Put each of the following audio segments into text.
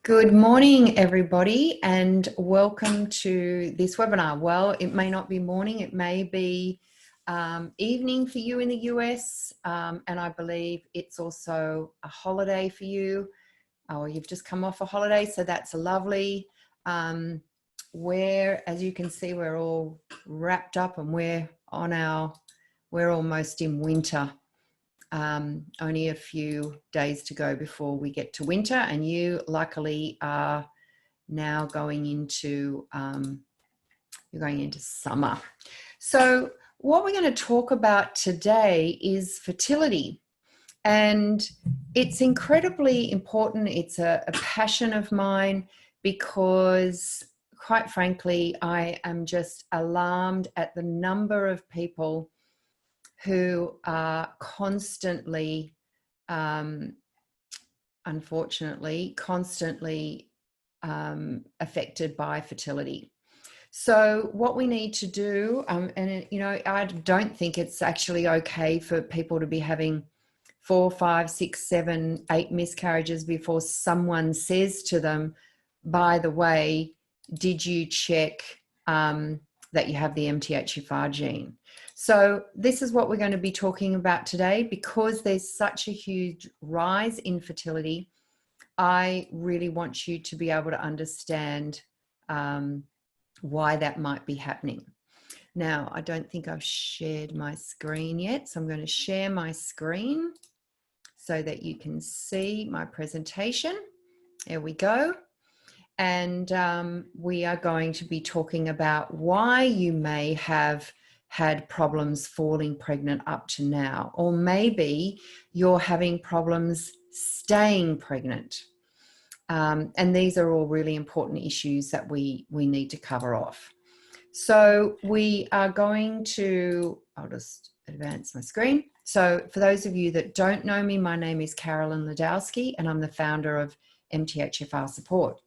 Good morning, everybody, and welcome to this webinar. Well, it may not be morning, it may be evening for you in the US, and I believe it's also a holiday for you, or you've just come off a holiday, so that's lovely. As you can see, we're all wrapped up and we're almost in winter. Only a few days to go before we get to winter, and you luckily are now going into summer. So what we're going to talk about today is fertility, and it's incredibly important. It's a passion of mine because, quite frankly, I am just alarmed at the number of people who are constantly, unfortunately, affected by fertility. So what we need to do, and you know, I don't think it's actually okay for people to be having 4, 5, 6, 7, 8 miscarriages before someone says to them, by the way, did you check that you have the MTHFR gene? So this is what we're going to be talking about today. Because there's such a huge rise in fertility, I really want you to be able to understand why that might be happening. Now, I don't think I've shared my screen yet, so I'm going to share my screen so that you can see my presentation. There we go. And we are going to be talking about why you may have had problems falling pregnant up to now, or maybe you're having problems staying pregnant. And these are all really important issues that we need to cover off. So we are going to, I'll just advance my screen. So for those of you that don't know me, my name is Carolyn Ladowski, and I'm the founder of MTHFR Support.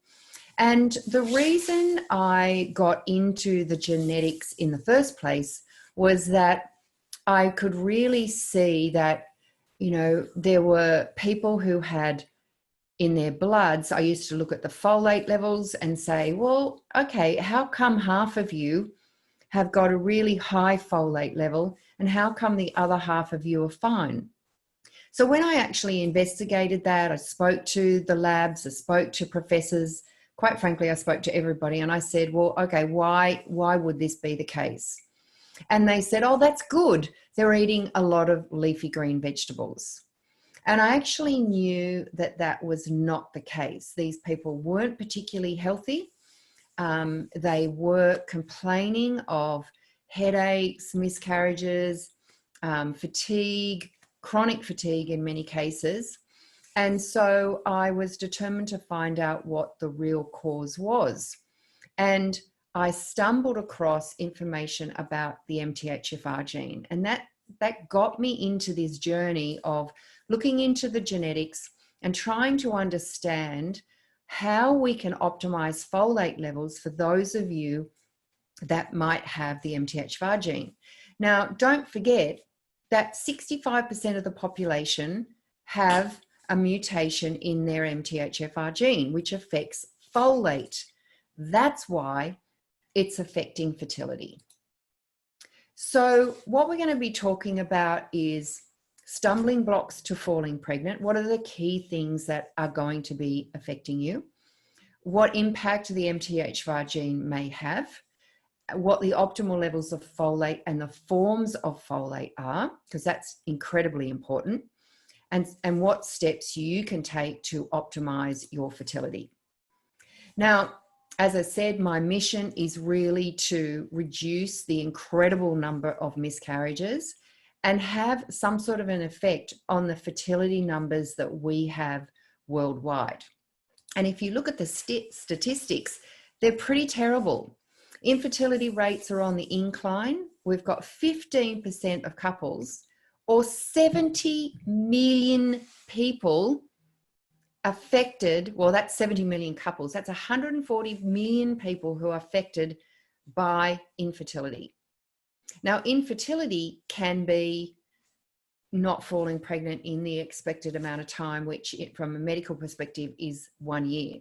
And the reason I got into the genetics in the first place was that I could really see that, you know, there were people who had in their bloods, I used to look at the folate levels and say, well, okay, how come half of you have got a really high folate level and how come the other half of you are fine? So when I actually investigated that, I spoke to the labs, I spoke to professors, quite frankly, I spoke to everybody, and I said, well, okay, why would this be the case? And they said, oh, that's good. They're eating a lot of leafy green vegetables. And I actually knew that that was not the case. These people weren't particularly healthy. They were complaining of headaches, miscarriages, fatigue, chronic fatigue in many cases. And so I was determined to find out what the real cause was. And I stumbled across information about the MTHFR gene. And that got me into this journey of looking into the genetics and trying to understand how we can optimize folate levels for those of you that might have the MTHFR gene. Now, don't forget that 65% of the population have a mutation in their MTHFR gene, which affects folate. That's why it's affecting fertility. So what we're going to be talking about is stumbling blocks to falling pregnant. What are the key things that are going to be affecting you? What impact the MTHFR gene may have? What the optimal levels of folate and the forms of folate are, because that's incredibly important. And what steps you can take to optimize your fertility. Now, as I said, my mission is really to reduce the incredible number of miscarriages and have some sort of an effect on the fertility numbers that we have worldwide. And if you look at the statistics, they're pretty terrible. Infertility rates are on the incline. We've got 15% of couples, or 70 million people affected. Well, that's 70 million couples. That's 140 million people who are affected by infertility. Now, infertility can be not falling pregnant in the expected amount of time, which from a medical perspective is 1 year.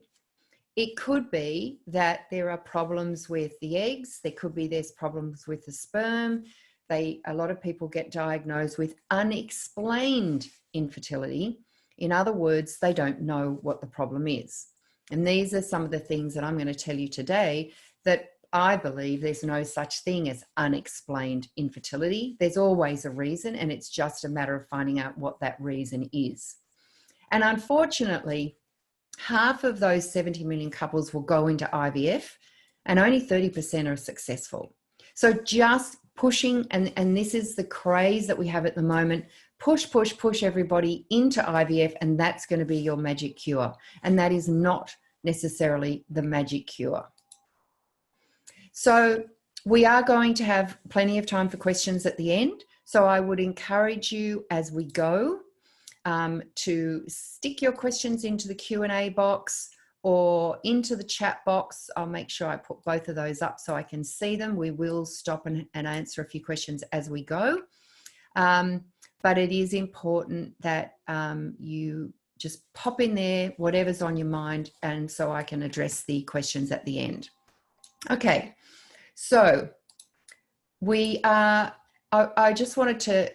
it could be that there are problems with the eggs. There could be there's problems with the sperm. A lot of people get diagnosed with unexplained infertility. In other words, they don't know what the problem is. And these are some of the things that I'm going to tell you today, that I believe there's no such thing as unexplained infertility. There's always a reason, and it's just a matter of finding out what that reason is. And unfortunately, half of those 70 million couples will go into IVF, and only 30% are successful. So just pushing, and this is the craze that we have at the moment, push everybody into IVF, and that's going to be your magic cure. And that is not necessarily the magic cure. So we are going to have plenty of time for questions at the end. So I would encourage you as we go to stick your questions into the Q&A box or into the chat box. I'll make sure I put both of those up so I can see them. We will stop and answer a few questions as we go. But it is important that you just pop in there whatever's on your mind, and so I can address the questions at the end. Okay, so I just wanted to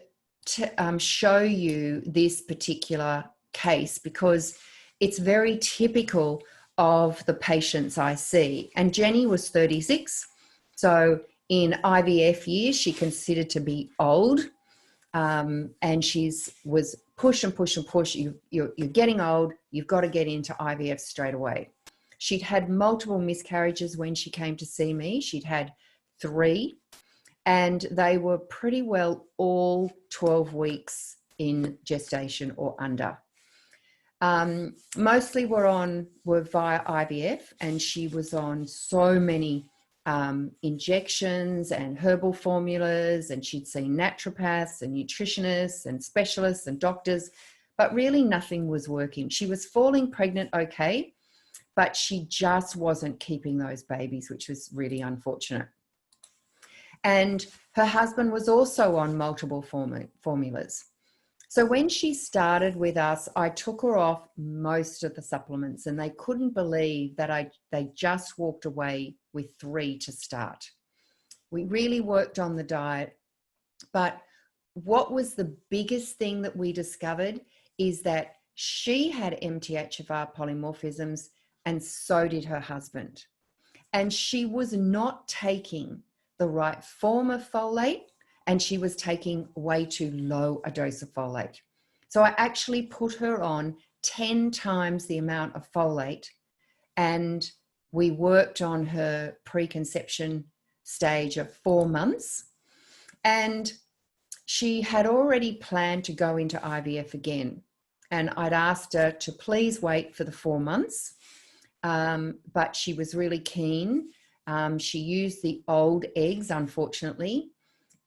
show you this particular case because it's very typical of the patients I see. And Jenny was 36, so in IVF years she considered to be old, and was push and push and push. You're getting old, you've got to get into IVF straight away. She'd had multiple miscarriages when she came to see me. She'd had 3, and they were pretty well all 12 weeks in gestation or under. Mostly were via IVF, and she was on so many injections and herbal formulas, and she'd seen naturopaths and nutritionists and specialists and doctors, but really nothing was working. She was falling pregnant okay, but she just wasn't keeping those babies, which was really unfortunate. And her husband was also on multiple formulas. So when she started with us, I took her off most of the supplements, and they couldn't believe that they just walked away with 3 to start. We really worked on the diet, but what was the biggest thing that we discovered is that she had MTHFR polymorphisms, and so did her husband. And she was not taking the right form of folate, and she was taking way too low a dose of folate. So I actually put her on 10 times the amount of folate, and we worked on her preconception stage of 4 months. And she had already planned to go into IVF again. And I'd asked her to please wait for the 4 months, but she was really keen. She used the old eggs, unfortunately.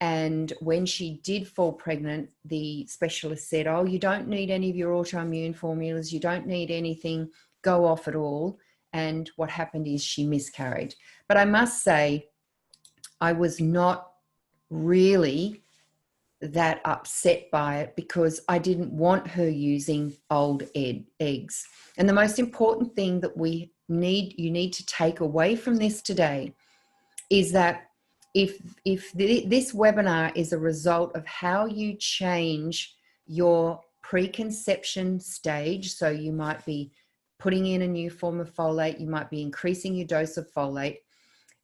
And when she did fall pregnant, the specialist said, oh, you don't need any of your autoimmune formulas. You don't need anything. Go off it all. And what happened is she miscarried. But I must say, I was not really that upset by it because I didn't want her using old eggs. And the most important thing that you need to take away from this today is that if this webinar is a result of how you change your preconception stage, so you might be putting in a new form of folate, you might be increasing your dose of folate,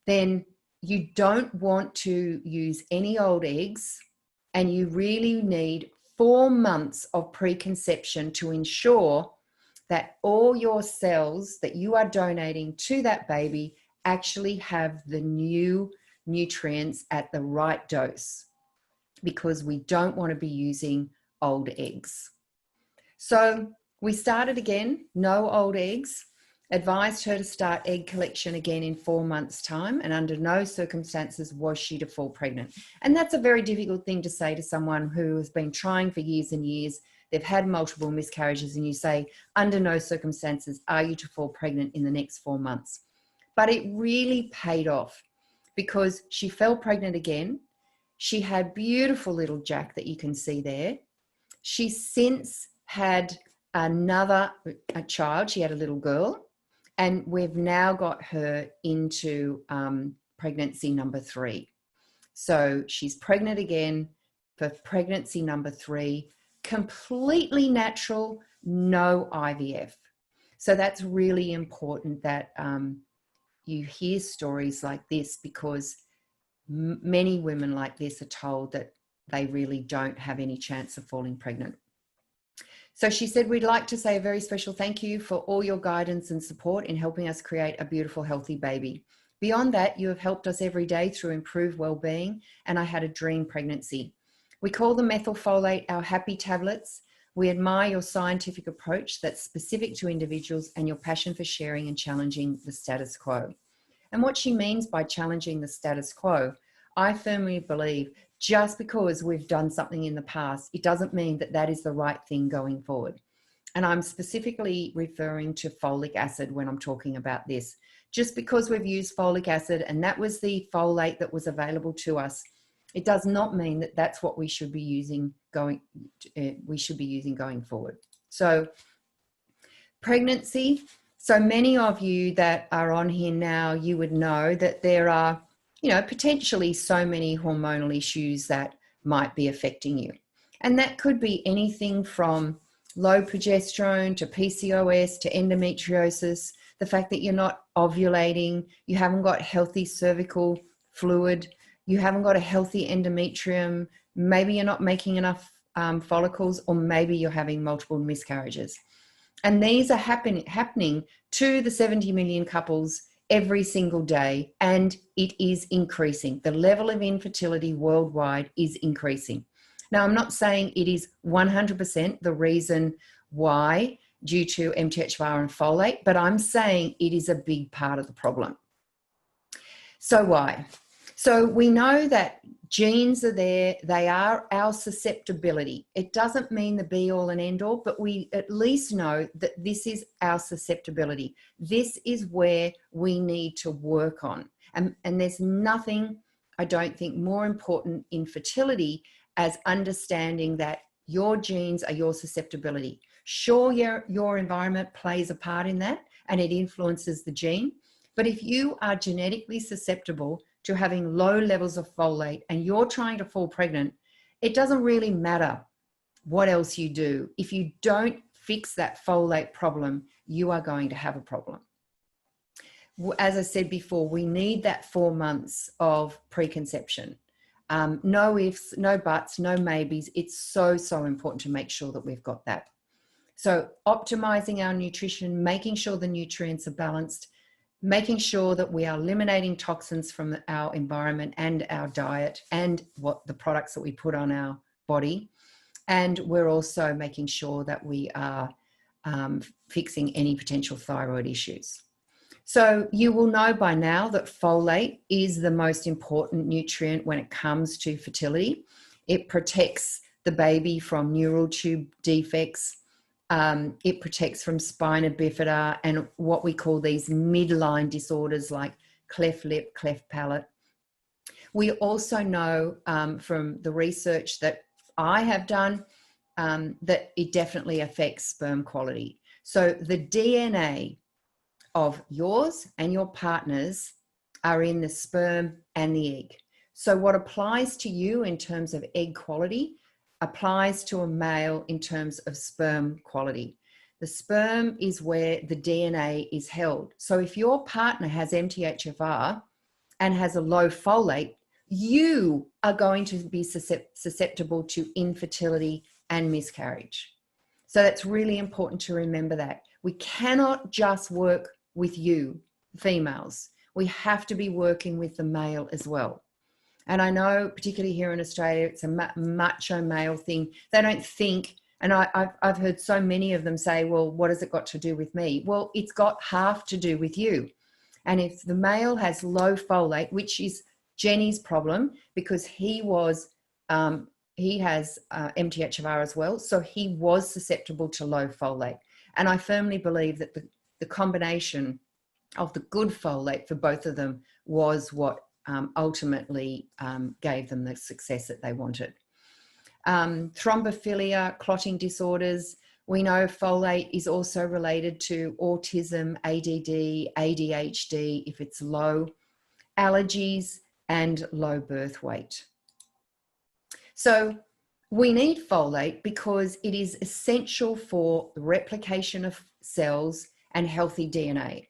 then you don't want to use any old eggs, and you really need 4 months of preconception to ensure that all your cells that you are donating to that baby actually have the new nutrients at the right dose, because we don't want to be using old eggs. So we started again, no old eggs, advised her to start egg collection again in 4 months' time, and under no circumstances was she to fall pregnant. And that's a very difficult thing to say to someone who has been trying for years and years. They've had multiple miscarriages, and you say, under no circumstances are you to fall pregnant in the next 4 months. But it really paid off, because she fell pregnant again. She had beautiful little Jack that you can see there. She's since had a child. She had a little girl, And we've now got her into pregnancy number 3. So she's pregnant again for pregnancy number 3, completely natural, no IVF. So that's really important that you hear stories like this, because many women like this are told that they really don't have any chance of falling pregnant. So she said, we'd like to say a very special thank you for all your guidance and support in helping us create a beautiful, healthy baby. Beyond that, you have helped us every day through improved well-being, and I had a dream pregnancy. We call the methylfolate our happy tablets. We admire your scientific approach that's specific to individuals and your passion for sharing and challenging the status quo. And what she means by challenging the status quo, I firmly believe just because we've done something in the past, it doesn't mean that that is the right thing going forward. And I'm specifically referring to folic acid when I'm talking about this. Just because we've used folic acid and that was the folate that was available to us, it does not mean that that's what we should be using going forward. So pregnancy. So many of you that are on here now, you would know that there are, potentially so many hormonal issues that might be affecting you. And that could be anything from low progesterone to PCOS to endometriosis, the fact that you're not ovulating, you haven't got healthy cervical fluid, you haven't got a healthy endometrium, maybe you're not making enough follicles, or maybe you're having multiple miscarriages. And these are happening to the 70 million couples every single day, and it is increasing. The level of infertility worldwide is increasing. Now, I'm not saying it is 100% the reason why due to MTHFR and folate, but I'm saying it is a big part of the problem. So why? So we know that genes are there, they are our susceptibility. It doesn't mean the be all and end all, but we at least know that this is our susceptibility. This is where we need to work on. And there's nothing, I don't think, more important in fertility as understanding that your genes are your susceptibility. Sure, your environment plays a part in that and it influences the gene. But if you are genetically susceptible to having low levels of folate and you're trying to fall pregnant, it doesn't really matter what else you do. If you don't fix that folate problem, you are going to have a problem. As I said before, we need that 4 months of preconception. No ifs, no buts, no maybes. It's so, so important to make sure that we've got that. So optimizing our nutrition, making sure the nutrients are balanced, making sure that we are eliminating toxins from our environment and our diet and what the products that we put on our body. And we're also making sure that we are fixing any potential thyroid issues. So you will know by now that folate is the most important nutrient when it comes to fertility. It protects the baby from neural tube defects. It protects from spina bifida and what we call these midline disorders like cleft lip, cleft palate. We also know from the research that I have done that it definitely affects sperm quality. So the DNA of yours and your partner's are in the sperm and the egg. So what applies to you in terms of egg quality applies to a male in terms of sperm quality. The sperm is where the DNA is held. So if your partner has MTHFR and has a low folate, you are going to be susceptible to infertility and miscarriage. So that's really important to remember that. We cannot just work with you, females. We have to be working with the male as well. And I know, particularly here in Australia, it's a macho male thing. They don't think, and I've heard so many of them say, well, what has it got to do with me? Well, it's got half to do with you. And if the male has low folate, which is Jenny's problem, because he has MTHFR as well, so he was susceptible to low folate. And I firmly believe that the combination of the good folate for both of them was what ultimately gave them the success that they wanted. Thrombophilia, clotting disorders, We know folate is also related to autism, ADD, ADHD, if it's low, allergies, and low birth weight. So we need folate because it is essential for the replication of cells and healthy DNA.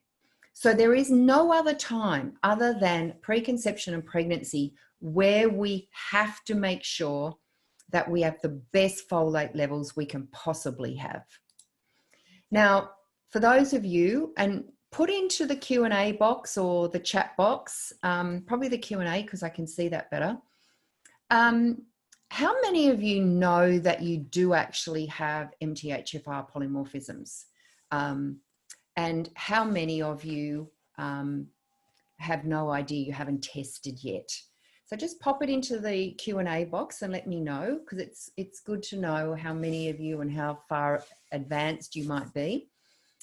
So there is no other time other than preconception and pregnancy where we have to make sure that we have the best folate levels we can possibly have. Now, for those of you, and put into the Q&A box or the chat box, probably the Q&A because I can see that better. How many of you know that you do actually have MTHFR polymorphisms? And how many of you have no idea, you haven't tested yet? So just pop it into the Q&A box and let me know, because it's good to know how many of you and how far advanced you might be.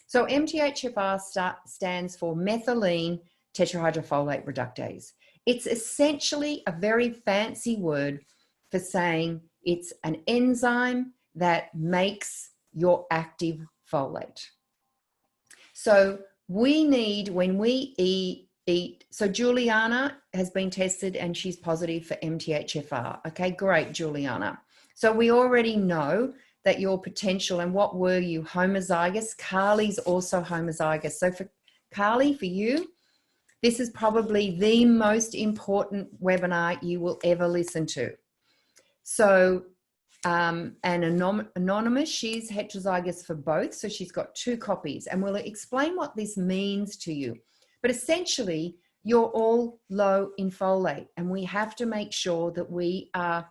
So MTHFR stands for methylene tetrahydrofolate reductase. It's essentially a very fancy word for saying it's an enzyme that makes your active folate. So we need, when we eat, so Juliana has been tested and she's positive for MTHFR. Okay, great, Juliana. So we already know that your potential, and what were you, homozygous? Carly's also homozygous. So for Carly, for you, this is probably the most important webinar you will ever listen to. So, and Anonymous, she's heterozygous for both. So she's got 2 copies, and we'll explain what this means to you. But essentially, you're all low in folate, and we have to make sure that we are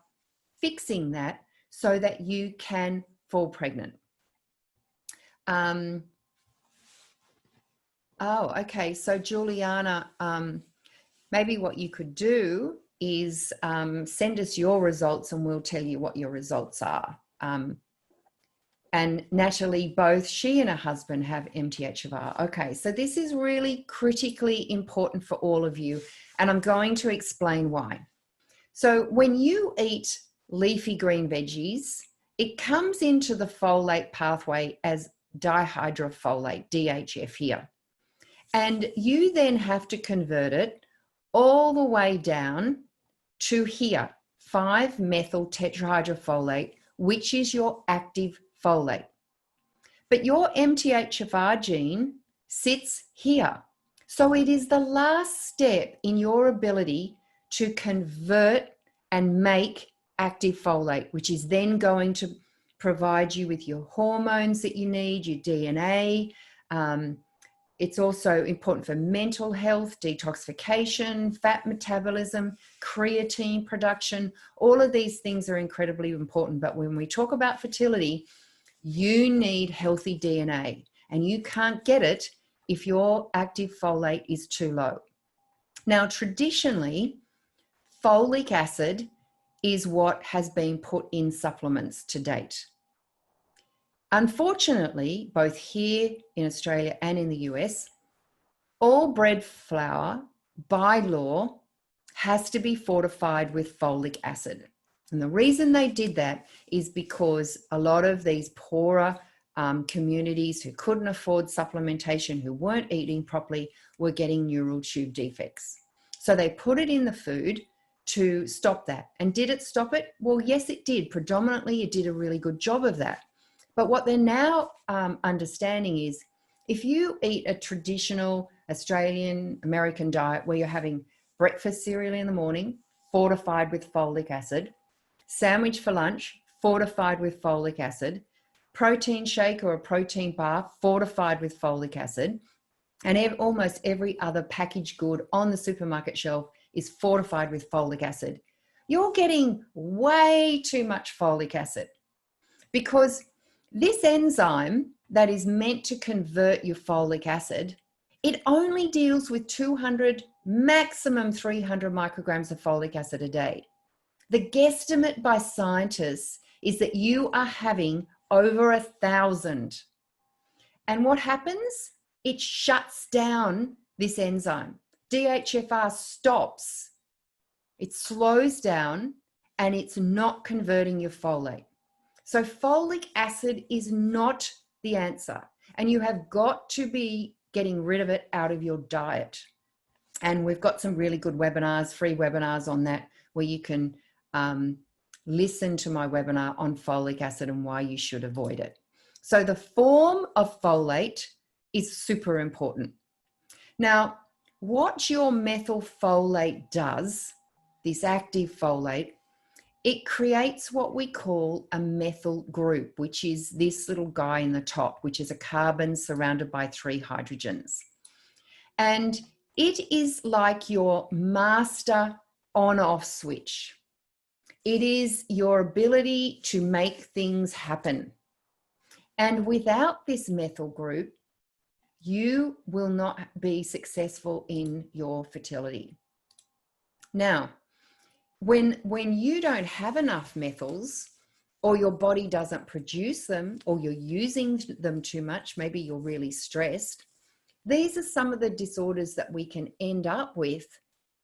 fixing that so that you can fall pregnant. Oh, okay. So Juliana, maybe what you could do is send us your results and we'll tell you what your results are. And Natalie, both she and her husband have MTHFR. Okay, so this is really critically important for all of you, and I'm going to explain why. So when you eat leafy green veggies, it comes into the folate pathway as dihydrofolate, DHF here. And you then have to convert it all the way down to here, 5-methyl tetrahydrofolate, which is your active folate. But your MTHFR gene sits here. So it is the last step in your ability to convert and make active folate, which is then going to provide you with your hormones that you need, your DNA. It's also important for mental health, detoxification, fat metabolism, creatine production. All of these things are incredibly important. But when we talk about fertility, you need healthy DNA, and you can't get it if your active folate is too low. Now, traditionally, folic acid is what has been put in supplements to date. Unfortunately, both here in Australia and in the US, all bread flour by law has to be fortified with folic acid. And the reason they did that is because a lot of these poorer communities who couldn't afford supplementation, who weren't eating properly, were getting neural tube defects. So they put it in the food to stop that. And did it stop it? Well, yes, it did. Predominantly, it did a really good job of that. But what they're now understanding is if you eat a traditional Australian American diet where you're having breakfast cereal in the morning, fortified with folic acid, sandwich for lunch, fortified with folic acid, protein shake or a protein bar, fortified with folic acid, and almost every other packaged good on the supermarket shelf is fortified with folic acid. You're getting way too much folic acid, because this enzyme that is meant to convert your folic acid, it only deals with 200, maximum 300 micrograms of folic acid a day. The guesstimate by scientists is that you are having over 1,000. And what happens? It shuts down this enzyme. DHFR stops. It slows down and it's not converting your folate. So folic acid is not the answer, and you have got to be getting rid of it out of your diet. And we've got some really good webinars, free webinars on that, where you can listen to my webinar on folic acid and why you should avoid it. So the form of folate is super important. Now, what your methylfolate does, this active folate, it creates what we call a methyl group, which is this little guy in the top, which is a carbon surrounded by 3 hydrogens. And it is like your master on-off switch. It is your ability to make things happen. And without this methyl group, you will not be successful in your fertility. Now, when you don't have enough methyls, or your body doesn't produce them, or you're using them too much, maybe you're really stressed, these are some of the disorders that we can end up with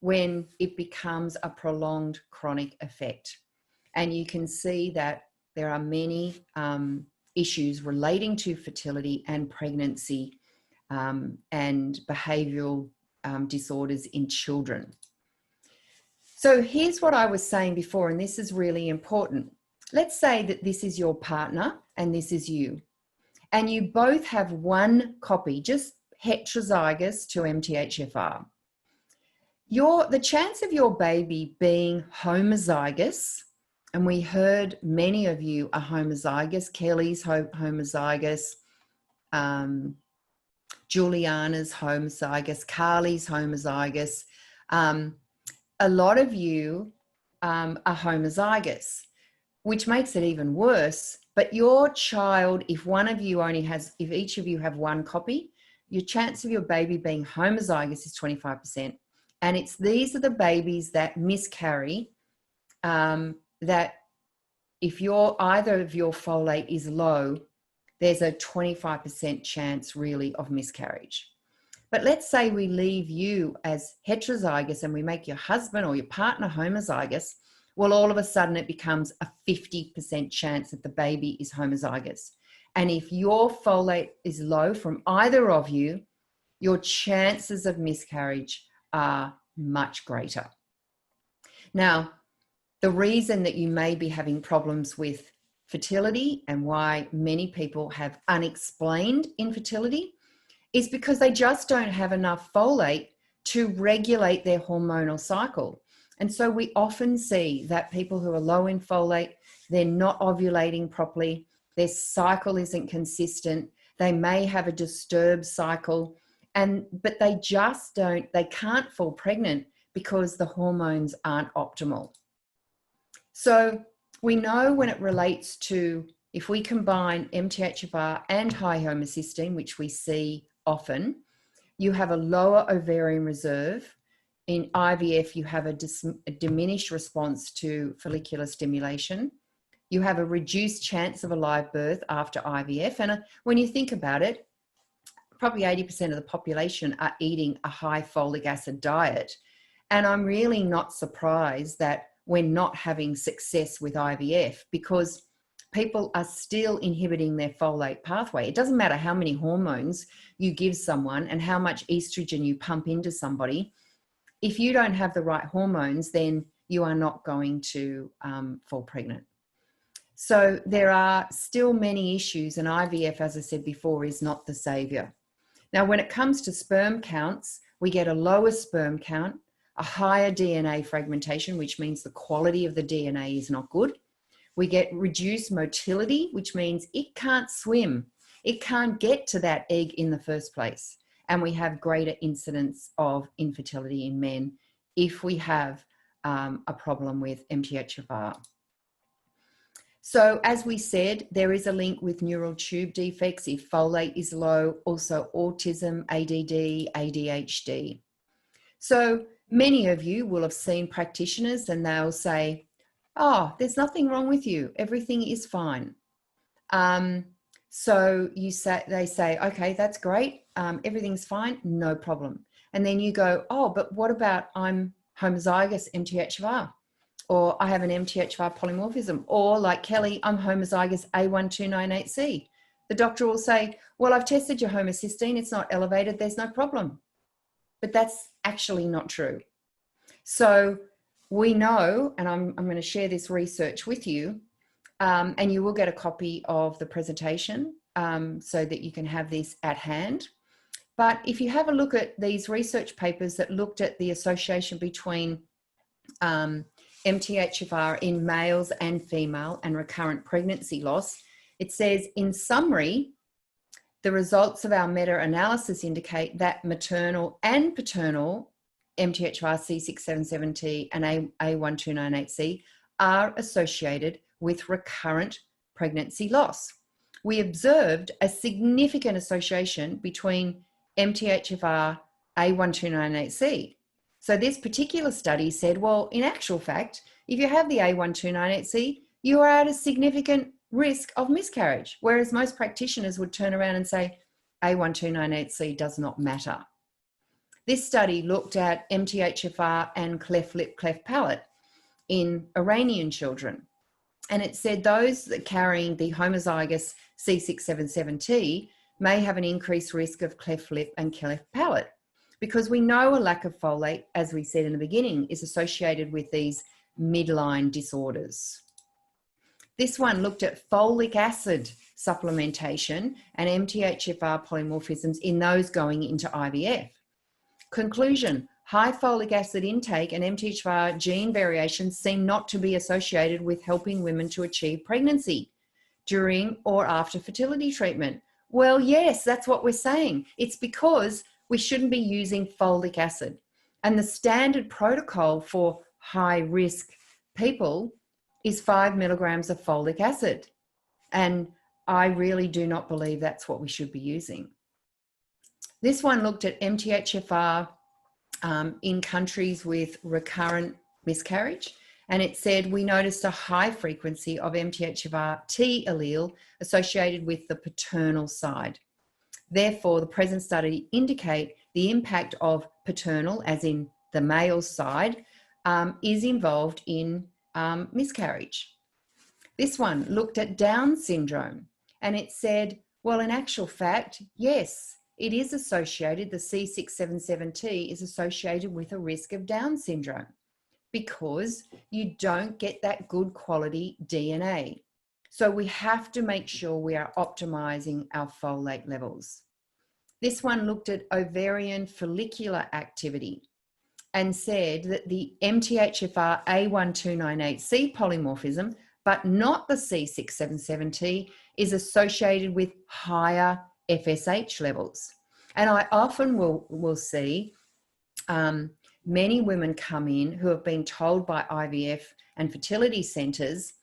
when it becomes a prolonged chronic effect. And you can see that there are many issues relating to fertility and pregnancy and behavioural disorders in children. So here's what I was saying before, and this is really important. Let's say that this is your partner and this is you, and you both have one copy, just heterozygous to MTHFR. The chance of your baby being homozygous, and we heard many of you are homozygous, Kelly's homozygous, Juliana's homozygous, Carly's homozygous, a lot of you are homozygous, which makes it even worse. But your child, if each of you have one copy, your chance of your baby being homozygous is 25%. And these are the babies that miscarry, that if either of your folate is low, there's a 25% chance really of miscarriage. But let's say we leave you as heterozygous and we make your husband or your partner homozygous. Well, all of a sudden it becomes a 50% chance that the baby is homozygous. And if your folate is low from either of you, your chances of miscarriage are much greater. Now, the reason that you may be having problems with fertility and why many people have unexplained infertility is because they just don't have enough folate to regulate their hormonal cycle. And so we often see that people who are low in folate, they're not ovulating properly, their cycle isn't consistent, they may have a disturbed cycle, but they can't fall pregnant because the hormones aren't optimal. So we know when it relates to, if we combine MTHFR and high homocysteine, which we see often, you have a lower ovarian reserve. In IVF, you have a diminished response to follicular stimulation. You have a reduced chance of a live birth after IVF. And when you think about it, probably 80% of the population are eating a high folic acid diet. And I'm really not surprised that we're not having success with IVF, because people are still inhibiting their folate pathway. It doesn't matter how many hormones you give someone and how much estrogen you pump into somebody. If you don't have the right hormones, then you are not going to fall pregnant. So there are still many issues, and IVF, as I said before, is not the savior. Now, when it comes to sperm counts, we get a lower sperm count, a higher DNA fragmentation, which means the quality of the DNA is not good. We get reduced motility, which means it can't swim. It can't get to that egg in the first place. And we have greater incidence of infertility in men if we have a problem with MTHFR. So as we said, there is a link with neural tube defects if folate is low, also autism, ADD, ADHD. So many of you will have seen practitioners and they'll say, oh, there's nothing wrong with you. Everything is fine. So they say, okay, that's great. Everything's fine. No problem. And then you go, oh, but what about I'm homozygous MTHFR? or I have an MTHFR polymorphism, or like Kelly, I'm homozygous A1298C. The doctor will say, well, I've tested your homocysteine, it's not elevated, there's no problem. But that's actually not true. So we know, and I'm going to share this research with you, and you will get a copy of the presentation so that you can have this at hand. But if you have a look at these research papers that looked at the association between MTHFR in males and female and recurrent pregnancy loss, it says, in summary, the results of our meta-analysis indicate that maternal and paternal MTHFR C677T and A1298C are associated with recurrent pregnancy loss. We observed a significant association between MTHFR A1298C. So this particular study said, well, in actual fact, if you have the A1298C, you are at a significant risk of miscarriage, whereas most practitioners would turn around and say A1298C does not matter. This study looked at MTHFR and cleft lip, cleft palate in Iranian children. And it said those that carrying the homozygous C677T may have an increased risk of cleft lip and cleft palate, because we know a lack of folate, as we said in the beginning, is associated with these midline disorders. This one looked at folic acid supplementation and MTHFR polymorphisms in those going into IVF. Conclusion: high folic acid intake and MTHFR gene variations seem not to be associated with helping women to achieve pregnancy during or after fertility treatment. Well, yes, that's what we're saying. It's because we shouldn't be using folic acid. And the standard protocol for high risk people is 5 milligrams of folic acid. And I really do not believe that's what we should be using. This one looked at MTHFR in countries with recurrent miscarriage. And it said, we noticed a high frequency of MTHFR T allele associated with the paternal side. Therefore, the present study indicate the impact of paternal, as in the male side, is involved in miscarriage. This one looked at Down syndrome, and it said, well, in actual fact, yes, it is associated, the C677T is associated with a risk of Down syndrome because you don't get that good quality DNA. So we have to make sure we are optimizing our folate levels. This one looked at ovarian follicular activity and said that the MTHFR A1298C polymorphism, but not the C677T, is associated with higher FSH levels. And I often will see many women come in who have been told by IVF and fertility centres,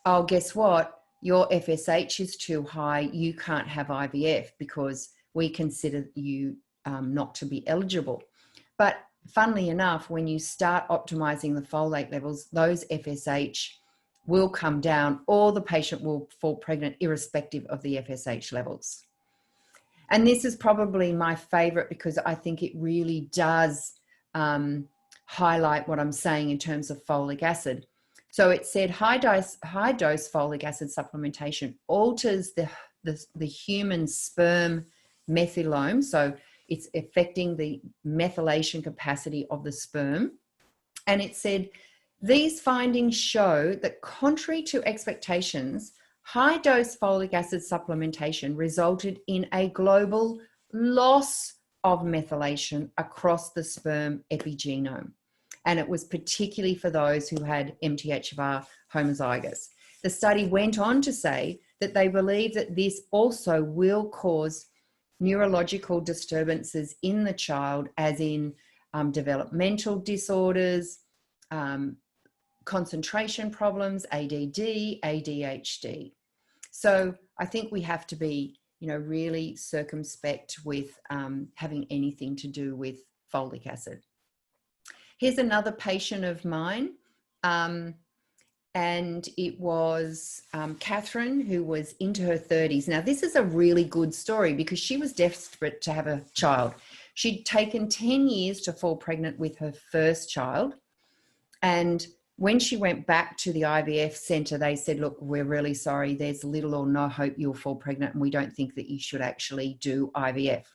oh, guess what? Your FSH is too high. You can't have IVF because we consider you not to be eligible. But funnily enough, when you start optimizing the folate levels, those FSH will come down, or the patient will fall pregnant irrespective of the FSH levels. And this is probably my favorite because I think it really does highlight what I'm saying in terms of folic acid. So it said high dose folic acid supplementation alters the human sperm methylome. So it's affecting the methylation capacity of the sperm. And it said, these findings show that contrary to expectations, high dose folic acid supplementation resulted in a global loss of methylation across the sperm epigenome. And it was particularly for those who had MTHFR homozygous. The study went on to say that they believe that this also will cause neurological disturbances in the child, as in developmental disorders, concentration problems, ADD, ADHD. So I think we have to be, really circumspect with having anything to do with folic acid. Here's another patient of mine, and it was Catherine, who was into her 30s. Now, this is a really good story because she was desperate to have a child. She'd taken 10 years to fall pregnant with her first child, and when she went back to the IVF centre, they said, look, we're really sorry. There's little or no hope you'll fall pregnant, and we don't think that you should actually do IVF.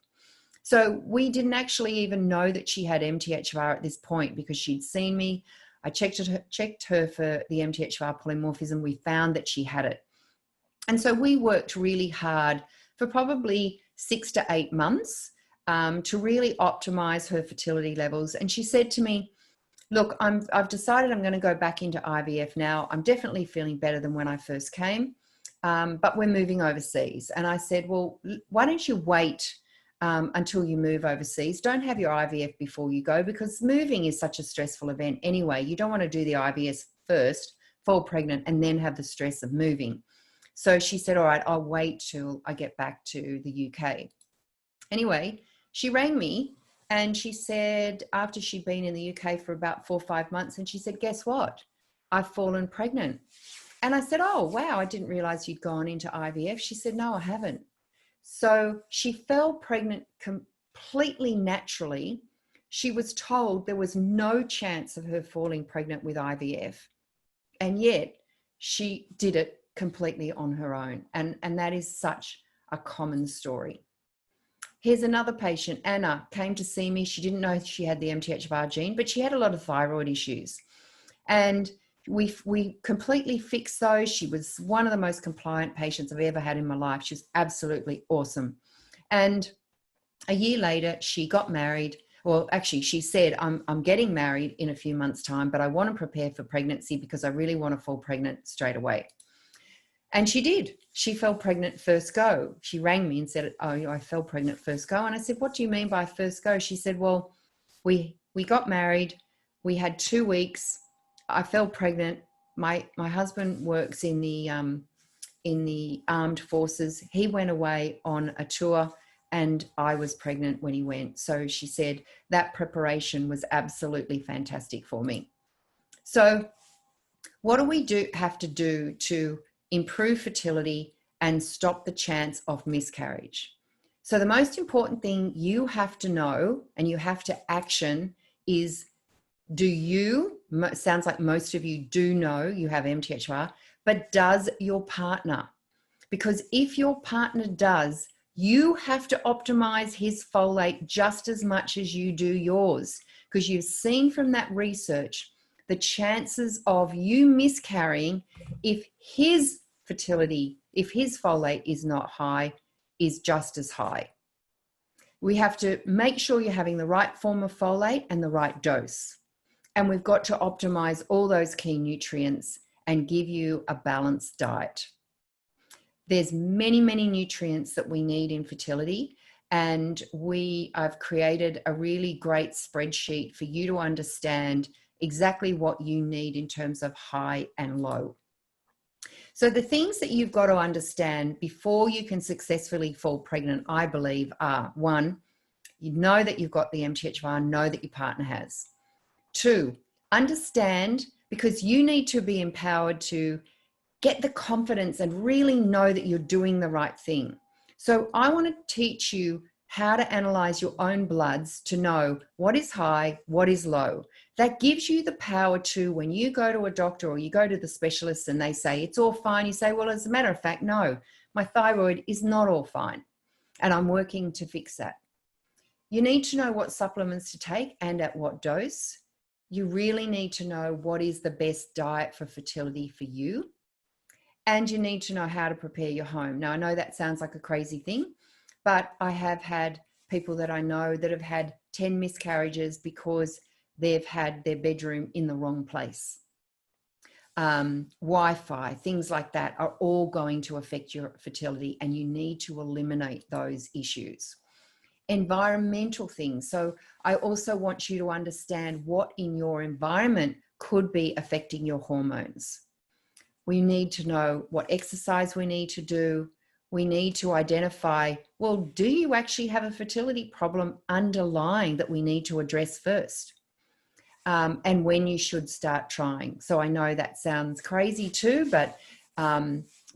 So we didn't actually even know that she had MTHFR at this point, because she'd seen me. I checked her for the MTHFR polymorphism. We found that she had it. And so we worked really hard for probably 6 to 8 months to really optimize her fertility levels. And she said to me, look, I've decided I'm going to go back into IVF now. I'm definitely feeling better than when I first came, but we're moving overseas. And I said, well, why don't you wait until you move overseas? Don't have your IVF before you go, because moving is such a stressful event anyway. You don't want to do the IVF first, fall pregnant, and then have the stress of moving. So she said, all right, I'll wait till I get back to the UK. Anyway, she rang me. And she said, after she'd been in the UK for about 4 or 5 months, and she said, guess what? I've fallen pregnant. And I said, oh, wow, I didn't realize you'd gone into IVF. She said, no, I haven't. So she fell pregnant completely naturally. She was told there was no chance of her falling pregnant with IVF. And yet she did it completely on her own. And that is such a common story. Here's another patient, Anna, came to see me. She didn't know she had the MTHFR gene, but she had a lot of thyroid issues. And we completely fixed those. She was one of the most compliant patients I've ever had in my life. She was absolutely awesome. And a year later, she got married. Well, actually, she said, I'm getting married in a few months' time, but I want to prepare for pregnancy because I really want to fall pregnant straight away. And she did. She fell pregnant first go. She rang me and said, oh, I fell pregnant first go. And I said, what do you mean by first go? She said, well, we got married. We had 2 weeks. I fell pregnant. My husband works in the armed forces. He went away on a tour, and I was pregnant when he went. So she said that preparation was absolutely fantastic for me. So what do we have to do to improve fertility and stop the chance of miscarriage? So the most important thing you have to know and you have to action is, sounds like most of you do know you have MTHFR, but does your partner? Because if your partner does, you have to optimize his folate just as much as you do yours, because you've seen from that research the chances of you miscarrying if his fertility, if his folate is not high, is just as high. We have to make sure you're having the right form of folate and the right dose. And we've got to optimize all those key nutrients and give you a balanced diet. There's many, many nutrients that we need in fertility. And I've created a really great spreadsheet for you to understand exactly what you need in terms of high and low. So the things that you've got to understand before you can successfully fall pregnant, I believe, are: 1, you know that you've got the MTHFR, know that your partner has. 2, understand, because you need to be empowered to get the confidence and really know that you're doing the right thing. So I want to teach you how to analyze your own bloods to know what is high, what is low. That gives you the power to, when you go to a doctor or you go to the specialist and they say it's all fine, you say, well, as a matter of fact, no, my thyroid is not all fine, and I'm working to fix that. You need to know what supplements to take and at what dose. You really need to know what is the best diet for fertility for you. And you need to know how to prepare your home. Now, I know that sounds like a crazy thing, but I have had people that I know that have had 10 miscarriages because they've had their bedroom in the wrong place. Wi-Fi, things like that are all going to affect your fertility, and you need to eliminate those issues. Environmental things. So I also want you to understand what in your environment could be affecting your hormones. We need to know what exercise we need to do. We need to identify, well, do you actually have a fertility problem underlying that we need to address first? And when you should start trying. So I know that sounds crazy too, but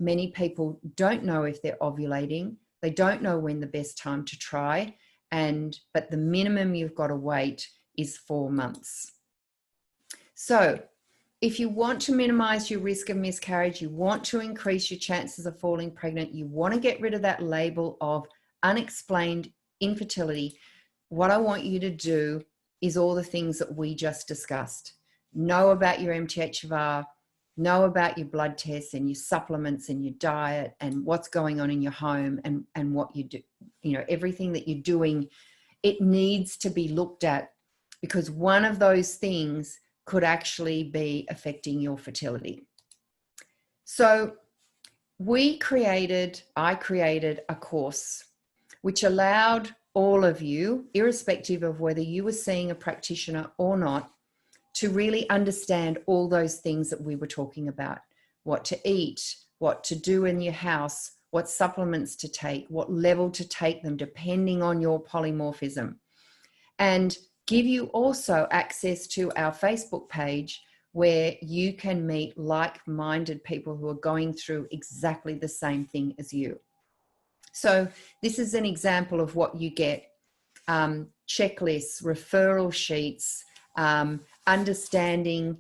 many people don't know if they're ovulating. They don't know when the best time to try. But the minimum you've got to wait is 4 months. So if you want to minimize your risk of miscarriage, you want to increase your chances of falling pregnant, you want to get rid of that label of unexplained infertility, what I want you to do is all the things that we just discussed. Know about your MTHFR, know about your blood tests and your supplements and your diet and what's going on in your home and what you do, everything that you're doing. It needs to be looked at, because one of those things could actually be affecting your fertility. So I created a course which allowed all of you, irrespective of whether you were seeing a practitioner or not, to really understand all those things that we were talking about: what to eat, what to do in your house, what supplements to take, what level to take them depending on your polymorphism, and give you also access to our Facebook page where you can meet like-minded people who are going through exactly the same thing as you. So this is an example of what you get: checklists, referral sheets, understanding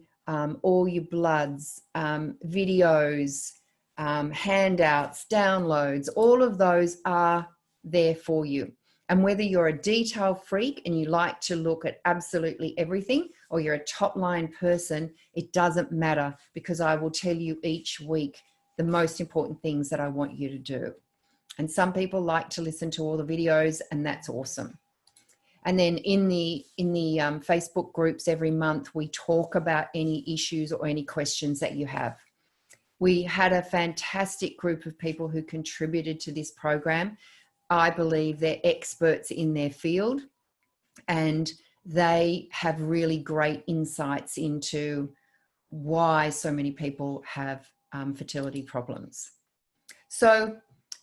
all your bloods, videos, handouts, downloads. All of those are there for you. And whether you're a detail freak and you like to look at absolutely everything, or you're a top line person, it doesn't matter, because I will tell you each week the most important things that I want you to do. And some people like to listen to all the videos, and that's awesome. And then in the Facebook groups every month, we talk about any issues or any questions that you have. We had a fantastic group of people who contributed to this program. I believe they're experts in their field, and they have really great insights into why so many people have fertility problems. So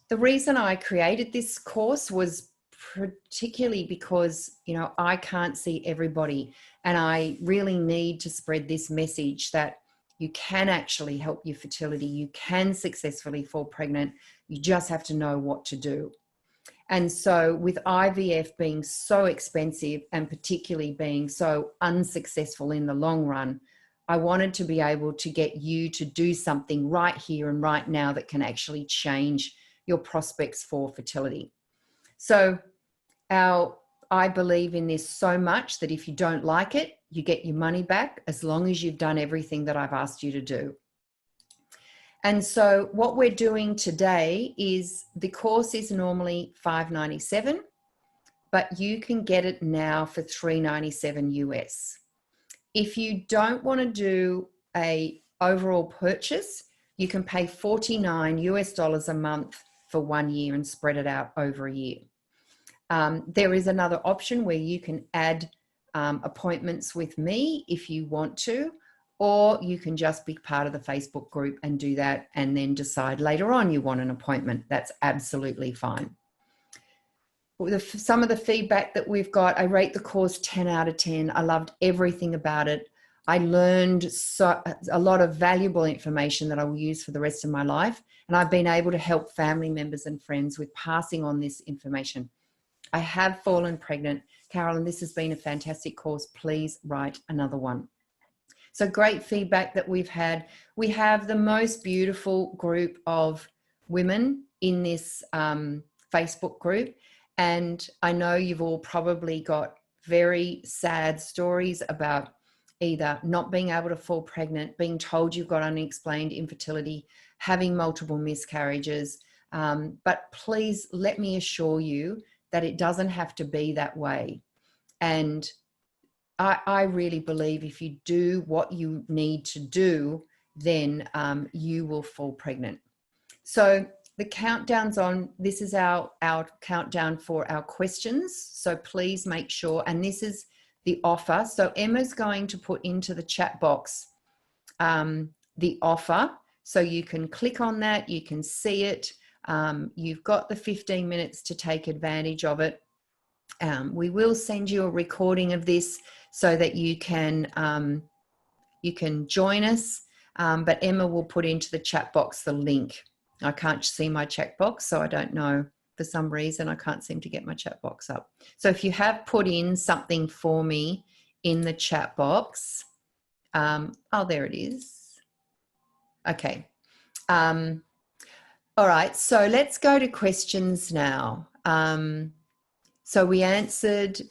the reason I created this course was particularly because, I can't see everybody, and I really need to spread this message that you can actually help your fertility. You can successfully fall pregnant. You just have to know what to do. And so with IVF being so expensive and particularly being so unsuccessful in the long run, I wanted to be able to get you to do something right here and right now that can actually change your prospects for fertility. So I believe in this so much that if you don't like it, you get your money back as long as you've done everything that I've asked you to do. And so what we're doing today is, the course is normally $597, but you can get it now for $397 US. If you don't want to do a overall purchase, you can pay $49 US a month for 1 year and spread it out over a year. There is another option where you can add appointments with me if you want to, or you can just be part of the Facebook group and do that and then decide later on you want an appointment. That's absolutely fine. Some of the feedback that we've got, I rate the course 10 out of 10. I loved everything about it. I learned a lot of valuable information that I will use for the rest of my life. And I've been able to help family members and friends with passing on this information. I have fallen pregnant. Carolyn, this has been a fantastic course. Please write another one. So great feedback that we've had. We have the most beautiful group of women in this Facebook group. And I know you've all probably got very sad stories about either not being able to fall pregnant, being told you've got unexplained infertility, having multiple miscarriages. But please let me assure you that it doesn't have to be that way. And I really believe if you do what you need to do, then you will fall pregnant. So the countdown's on. This is our countdown for our questions. So please make sure, and this is the offer. So Emma's going to put into the chat box the offer. So you can click on that, you can see it. You've got the 15 minutes to take advantage of it. We will send you a recording of this so that you can join us, but Emma will put into the chat box the link. I can't see my chat box, so I don't know. For some reason, I can't seem to get my chat box up. So if you have put in something for me in the chat box, Oh, there it is. Okay. All right, so let's go to questions now. So we answered,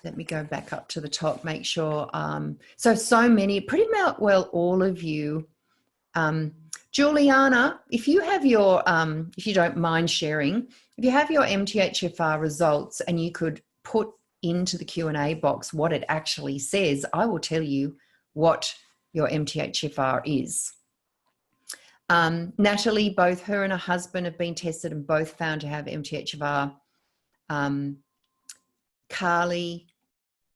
let me go back up to the top, make sure. So many, pretty much, well, all of you. Juliana, if you have your, if you don't mind sharing, if you have your MTHFR results and you could put into the Q&A box what it actually says, I will tell you what your MTHFR is. Natalie, both her and her husband have been tested and both found to have MTHFR. Carly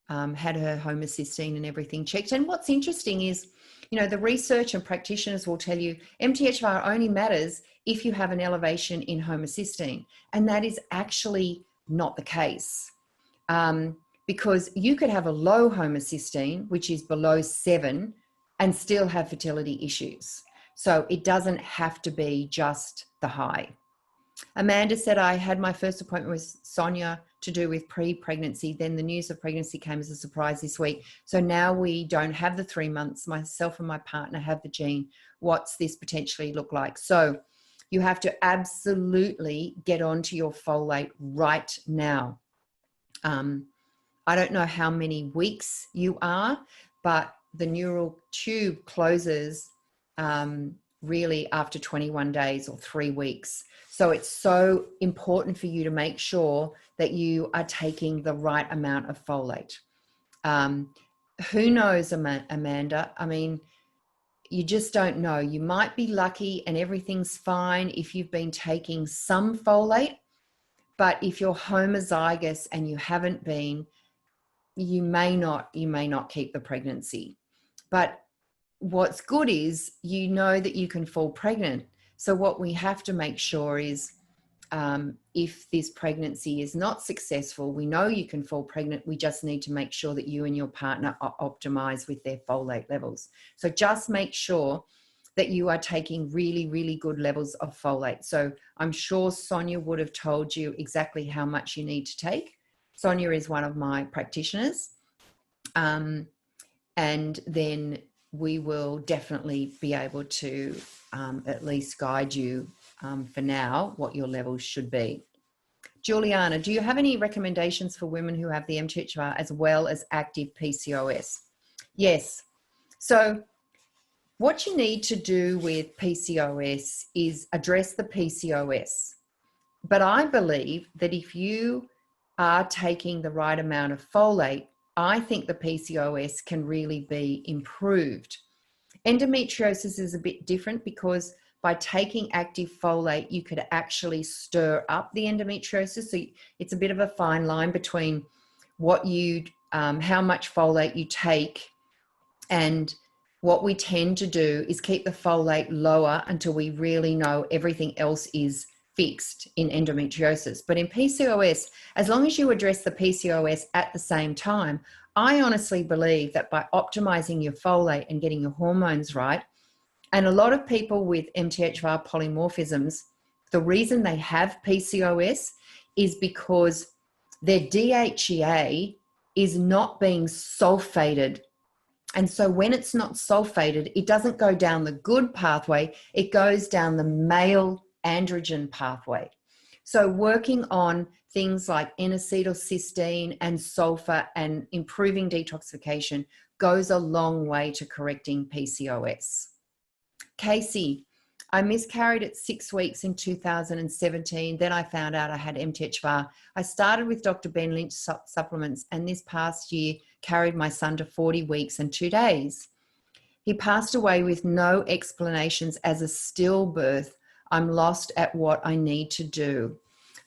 had her homocysteine and everything checked. And what's interesting is, you know, the research and practitioners will tell you MTHFR only matters if you have an elevation in homocysteine. And that is actually not the case. Because you could have a low homocysteine, which is below 7, and still have fertility issues. So it doesn't have to be just the high. Amanda said, I had my first appointment with Sonia to do with pre-pregnancy. Then the news of pregnancy came as a surprise this week. So now we don't have the 3 months. Myself and my partner have the gene. What's this potentially look like? So you have to absolutely get onto your folate right now. I don't know how many weeks you are, but the neural tube closes really after 21 days or 3 weeks. So it's so important for you to make sure that you are taking the right amount of folate. Who knows, Amanda? I mean, you just don't know. You might be lucky and everything's fine if you've been taking some folate, but if you're homozygous and you haven't been, you may not keep the pregnancy. But what's good is you know that you can fall pregnant. So what we have to make sure is if this pregnancy is not successful, we know you can fall pregnant. We just need to make sure that you and your partner are optimized with their folate levels. So just make sure that you are taking really, really good levels of folate. So I'm sure Sonia would have told you exactly how much you need to take. Sonia is one of my practitioners. And then we will definitely be able to at least guide you for now what your levels should be. Juliana, do you have any recommendations for women who have the MTHFR as well as active PCOS? Yes. So what you need to do with PCOS is address the PCOS. But I believe that if you are taking the right amount of folate, I think the PCOS can really be improved. Endometriosis is a bit different because by taking active folate, you could actually stir up the endometriosis. So it's a bit of a fine line between what you, how much folate you take, and what we tend to do is keep the folate lower until we really know everything else is fixed in endometriosis. But in PCOS, as long as you address the PCOS at the same time, I honestly believe that by optimizing your folate and getting your hormones right, and a lot of people with MTHFR polymorphisms, the reason they have PCOS is because their DHEA is not being sulfated. And so when it's not sulfated, it doesn't go down the good pathway, it goes down the male androgen pathway. So working on things like N-acetylcysteine and sulfur and improving detoxification goes a long way to correcting PCOS. Casey, I miscarried at 6 weeks in 2017. Then I found out I had MTHFR. I started with Dr. Ben Lynch supplements, and this past year carried my son to 40 weeks and 2 days. He passed away with no explanations as a stillbirth. I'm lost at what I need to do.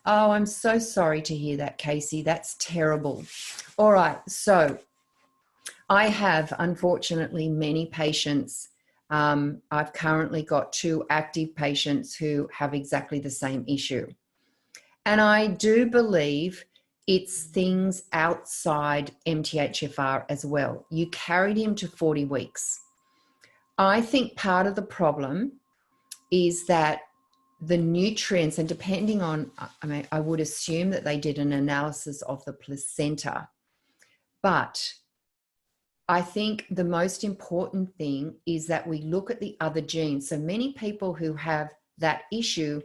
Oh, I'm so sorry to hear that, Casey. That's terrible. All right, so I have, unfortunately, many patients. I've currently got 2 active patients who have exactly the same issue. And I do believe it's things outside MTHFR as well. You carried him to 40 weeks. I think part of the problem is that the nutrients, and depending on, I mean, I would assume that they did an analysis of the placenta, but I think the most important thing is that we look at the other genes. So many people who have that issue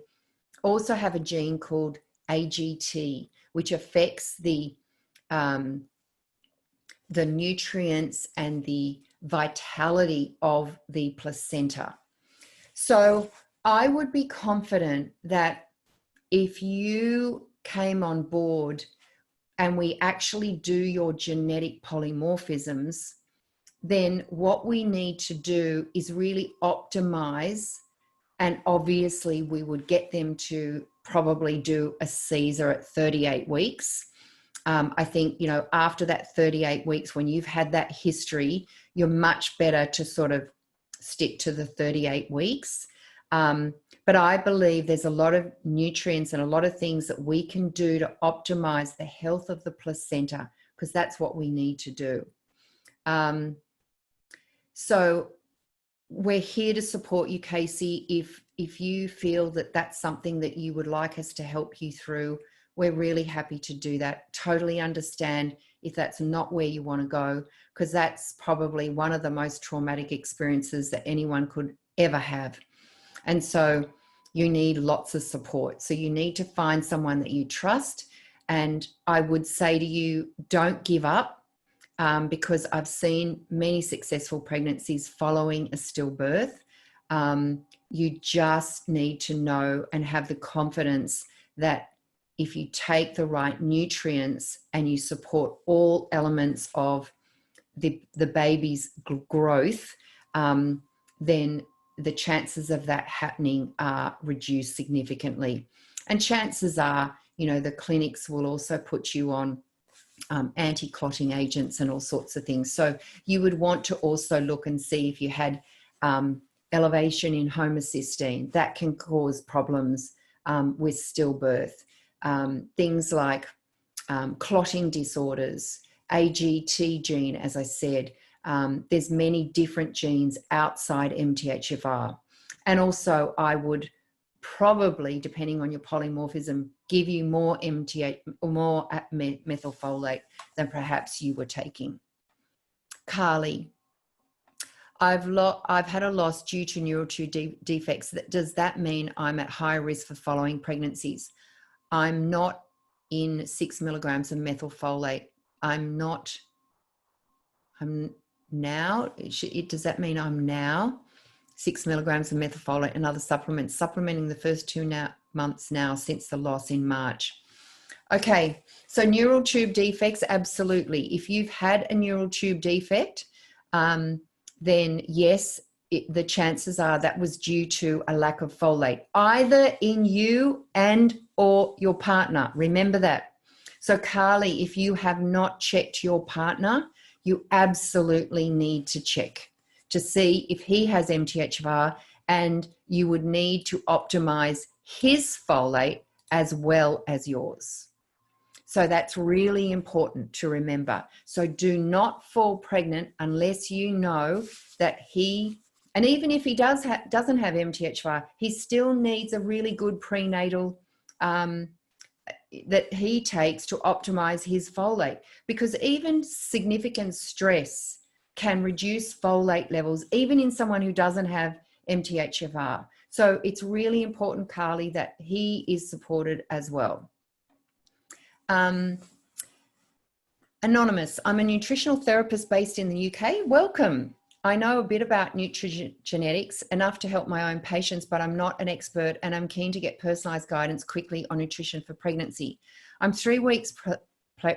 also have a gene called AGT, which affects the nutrients and the vitality of the placenta. So I would be confident that if you came on board and we actually do your genetic polymorphisms, then what we need to do is really optimize. And obviously we would get them to probably do a Caesar at 38 weeks. I think, you know, after that 38 weeks, when you've had that history, you're much better to sort of stick to the 38 weeks. But I believe there's a lot of nutrients and a lot of things that we can do to optimize the health of the placenta, because that's what we need to do. So we're here to support you, Casey. If you feel that that's something that you would like us to help you through, we're really happy to do that. Totally understand if that's not where you want to go, because that's probably one of the most traumatic experiences that anyone could ever have. And so you need lots of support. So you need to find someone that you trust. And I would say to you, don't give up, because I've seen many successful pregnancies following a stillbirth. You just need to know and have the confidence that if you take the right nutrients and you support all elements of the baby's growth, then the chances of that happening are reduced significantly. And chances are, you know, the clinics will also put you on anti-clotting agents and all sorts of things. So you would want to also look and see if you had elevation in homocysteine. That can cause problems with stillbirth. Things like clotting disorders, AGT gene, as I said. There's many different genes outside MTHFR. And also I would probably, depending on your polymorphism, give you more methylfolate than perhaps you were taking. Carly, I've had a loss due to neural tube defects. Does that mean I'm at high risk for following pregnancies? I'm not in 6 milligrams of methylfolate. I'm now, does that mean I'm now 6 milligrams of methylfolate and other supplements, supplementing the first 2 months now since the loss in March? Okay, so neural tube defects, absolutely. If you've had a neural tube defect, then yes, the chances are that was due to a lack of folate, either in you and or your partner. Remember that. So Carly, if you have not checked your partner, you absolutely need to check to see if he has MTHFR, and you would need to optimize his folate as well as yours. So that's really important to remember. So do not fall pregnant unless you know that he, and even if he doesn't have MTHFR, he still needs a really good prenatal that he takes to optimize his folate, because even significant stress can reduce folate levels, even in someone who doesn't have MTHFR. So it's really important, Carly, that he is supported as well. Anonymous, I'm a nutritional therapist based in the UK. Welcome. I know a bit about nutrigenetics, enough to help my own patients, but I'm not an expert, and I'm keen to get personalized guidance quickly on nutrition for pregnancy. I'm 3 weeks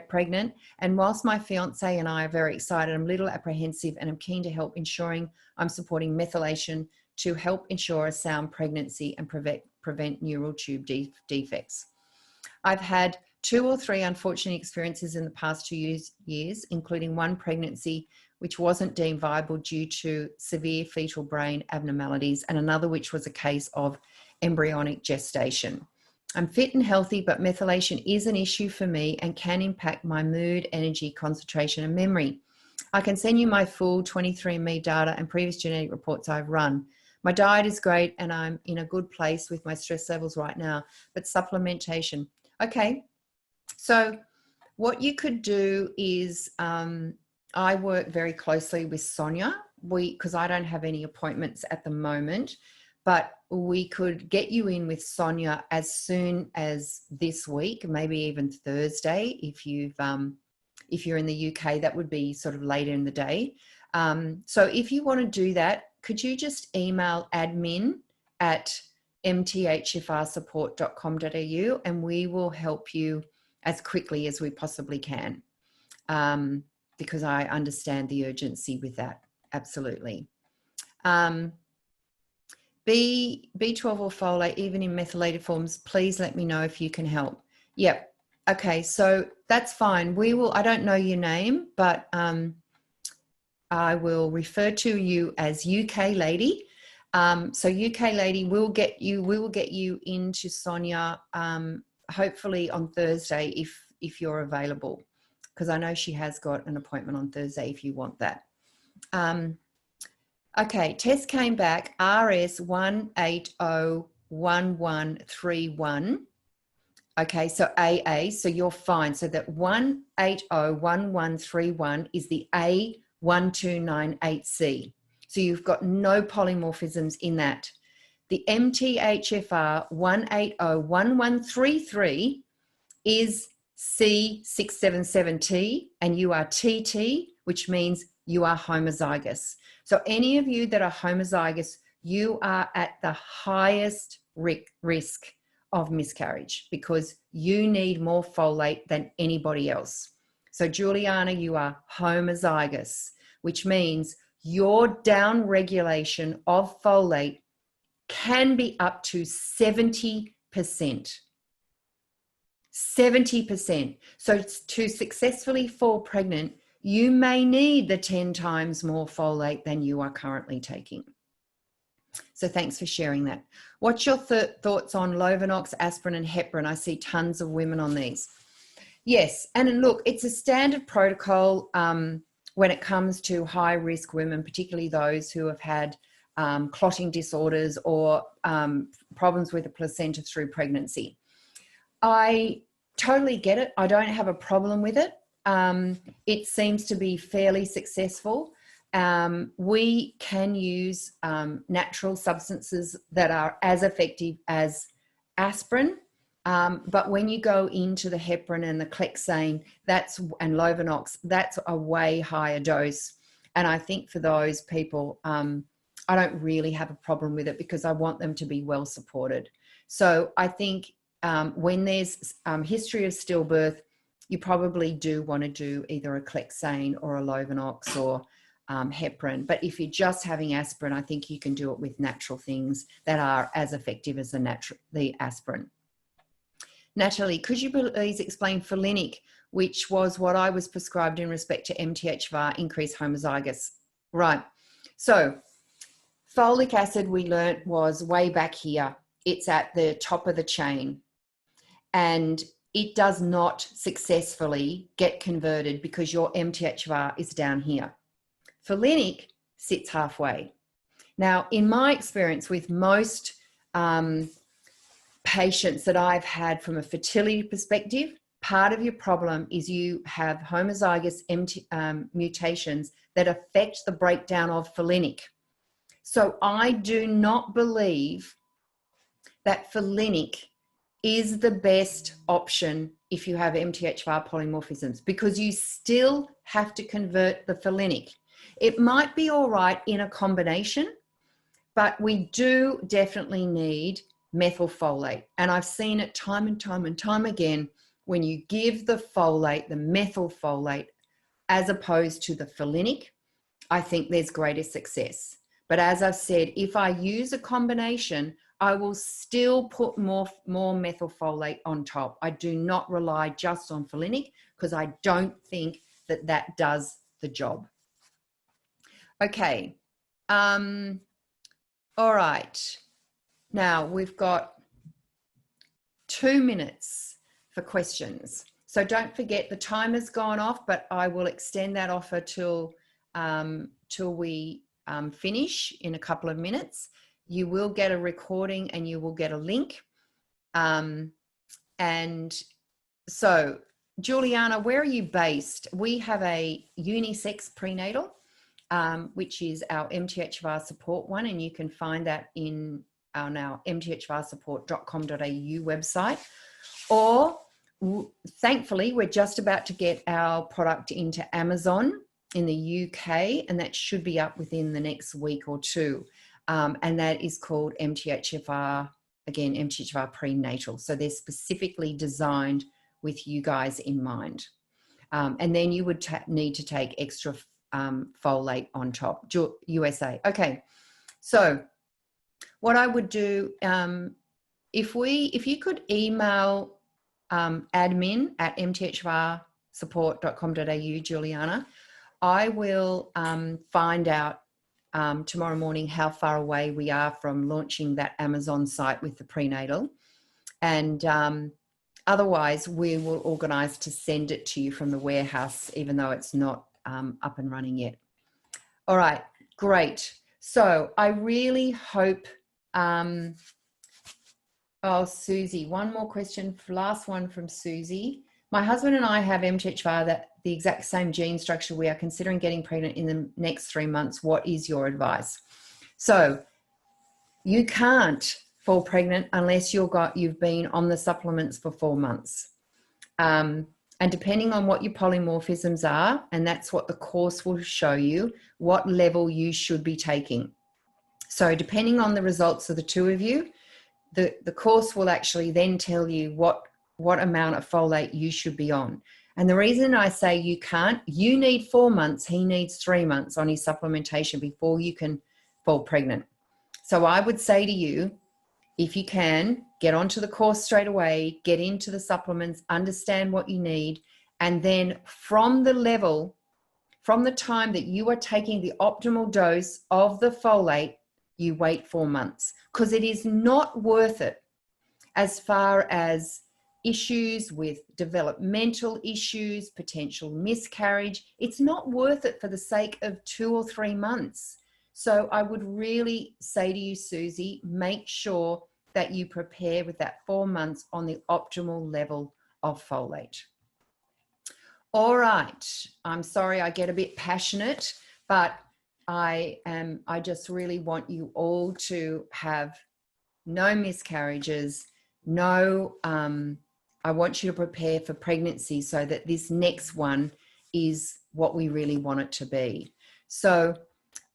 pregnant, and whilst my fiance and I are very excited, I'm a little apprehensive, and I'm keen to help ensuring I'm supporting methylation to help ensure a sound pregnancy and prevent neural tube defects. I've had 2 or 3 unfortunate experiences in the past 2 years, including one pregnancy which wasn't deemed viable due to severe fetal brain abnormalities, and another which was a case of embryonic gestation. I'm fit and healthy, but methylation is an issue for me and can impact my mood, energy, concentration, and memory. I can send you my full 23andMe data and previous genetic reports I've run. My diet is great and I'm in a good place with my stress levels right now, but supplementation. Okay, so what you could do is I work very closely with Sonia. Because I don't have any appointments at the moment, but we could get you in with Sonia as soon as this week, maybe even Thursday if you're in the UK. That would be sort of later in the day. So if you want to do that, could you just email admin@mthfrsupport.com.au and we will help you as quickly as we possibly can, because I understand the urgency with that. Absolutely. B12 or folate, even in methylated forms, please let me know if you can help. Yep. Okay, so that's fine. I don't know your name, but I will refer to you as UK Lady. So UK Lady, we will get you into Sonia, hopefully on Thursday if you're available, because I know she has got an appointment on Thursday if you want that. Okay, test came back RS1801131. Okay, so AA, so you're fine. So that 1801131 is the A1298C. So you've got no polymorphisms in that. The MTHFR 1801133 is C677T, and you are TT, which means you are homozygous. So any of you that are homozygous, you are at the highest risk of miscarriage because you need more folate than anybody else. So Juliana, you are homozygous, which means your downregulation of folate can be up to 70%. 70%. So to successfully fall pregnant, you may need the 10 times more folate than you are currently taking. So thanks for sharing that. What's your thoughts on Lovenox, aspirin and heparin? I see tons of women on these. Yes, and look, it's a standard protocol when it comes to high-risk women, particularly those who have had clotting disorders or problems with the placenta through pregnancy. I totally get it. I don't have a problem with it. It seems to be fairly successful. We can use natural substances that are as effective as aspirin, but when you go into the heparin and the clexane and Lovenox, that's a way higher dose. And I think for those people, I don't really have a problem with it because I want them to be well supported. So I think when there's history of stillbirth, you probably do want to do either a clexane or a Lovenox or heparin. But if you're just having aspirin, I think you can do it with natural things that are as effective as the aspirin. Natalie, could you please explain folinic, which was what I was prescribed in respect to MTHFR increased homozygous? Right. So folic acid we learnt was way back here. It's at the top of the chain. And it does not successfully get converted because your MTHFR is down here. Folinic sits halfway. Now, in my experience with most patients that I've had from a fertility perspective, part of your problem is you have homozygous mutations that affect the breakdown of folinic. So I do not believe that folinic is the best option if you have MTHFR polymorphisms, because you still have to convert the folinic. It might be all right in a combination, but we do definitely need methylfolate. And I've seen it time and time and time again, when you give the folate, the methylfolate, as opposed to the folinic, I think there's greater success. But as I've said, if I use a combination, I will still put more methylfolate on top. I do not rely just on folinic because I don't think that does the job. Okay. All right. Now we've got 2 minutes for questions. So don't forget the timer's gone off, but I will extend that offer till we finish in a couple of minutes. You will get a recording and you will get a link. And so Juliana, where are you based? We have a unisex prenatal, which is our MTHFR support one, and you can find that in our now MTHFRsupport.com.au website. Or thankfully, we're just about to get our product into Amazon in the UK, and that should be up within the next week or two. And that is called MTHFR, again, MTHFR prenatal. So they're specifically designed with you guys in mind. And then you would need to take extra folate on top. USA. Okay. So what I would do, if you could email admin@mthfrsupport.com.au, Juliana, I will find out tomorrow morning how far away we are from launching that Amazon site with the prenatal. And otherwise, we will organise to send it to you from the warehouse, even though it's not up and running yet. All right, great. So I really hope... oh, Susie, one more question. Last one from Susie. My husband and I have MTHFR, the exact same gene structure. We are considering getting pregnant in the next 3 months. What is your advice? So you can't fall pregnant unless you've been on the supplements for 4 months. And depending on what your polymorphisms are, and that's what the course will show you, what level you should be taking. So depending on the results of the two of you, the course will actually then tell you what amount of folate you should be on. And the reason I say you can't, you need 4 months, he needs 3 months on his supplementation before you can fall pregnant. So I would say to you, if you can, get onto the course straight away, get into the supplements, understand what you need, and then from the time that you are taking the optimal dose of the folate, you wait 4 months, because it is not worth it as far as issues with developmental issues, potential miscarriage. It's not worth it for the sake of 2 or 3 months. So I would really say to you, Susie, make sure that you prepare with that 4 months on the optimal level of folate. All right. I'm sorry I get a bit passionate, but I just really want you all to have no miscarriages, I want you to prepare for pregnancy so that this next one is what we really want it to be. So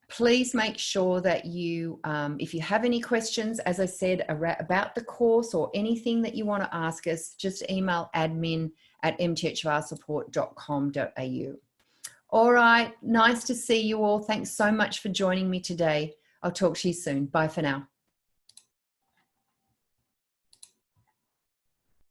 please make sure that you, if you have any questions, as I said, about the course or anything that you want to ask us, just email admin@mthfrsupport.com.au. All right, nice to see you all. Thanks so much for joining me today. I'll talk to you soon. Bye for now.